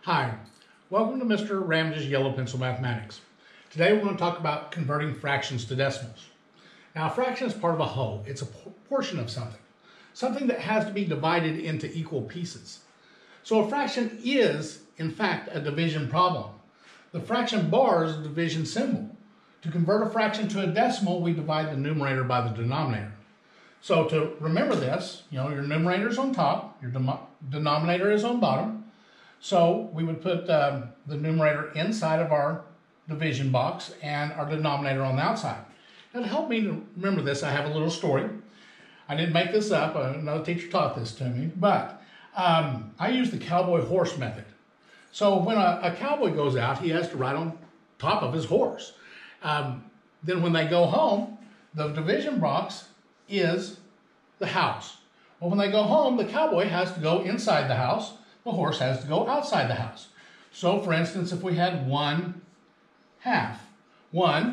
Hi, welcome to Mr. Rammage's Yellow Pencil Mathematics. Today we're going to talk about converting fractions to decimals. Now a fraction is part of a whole. It's a portion of something that has to be divided into equal pieces. So a fraction is, in fact, a division problem. The fraction bar is a division symbol. To convert a fraction to a decimal, we divide the numerator by the denominator. So to remember this, your numerator is on top, your denominator is on bottom. So we would put the numerator inside of our division box and our denominator on the outside. Now to help me to remember this, I have a little story. I didn't make this up, another teacher taught this to me, but I use the cowboy horse method. So when a cowboy goes out, he has to ride on top of his horse. Then when they go home, the division box is the house. Well, when they go home, the cowboy has to go inside the house. The horse has to go outside the house. So for instance, if we had 1/2,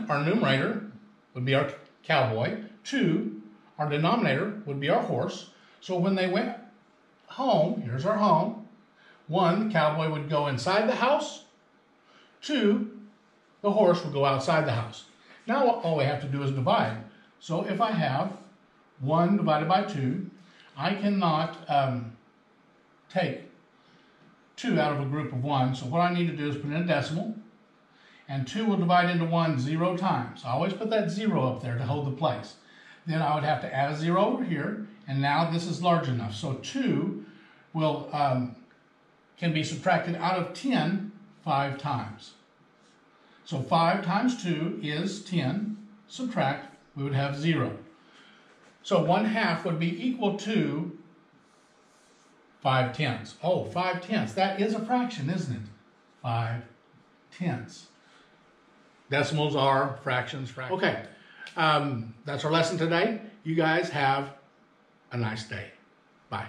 our numerator would be our cowboy, 2, our denominator would be our horse. So when they went home, here's our home, 1, the cowboy would go inside the house, 2, the horse would go outside the house. Now all we have to do is divide. So if I have 1 divided by 2, I cannot take 2 out of a group of 1. So what I need to do is put in a decimal, and 2 will divide into 1 0 times. I always put that 0 up there to hold the place. Then I would have to add a 0 over here, and now this is large enough. So 2 will can be subtracted out of 10 5 times. So 5 times 2 is 10. Subtract, we would have 0. So 1/2 would be equal to 5/10. Oh, 5/10. That is a fraction, isn't it? 5/10. Decimals are fractions. Okay, that's our lesson today. You guys have a nice day. Bye.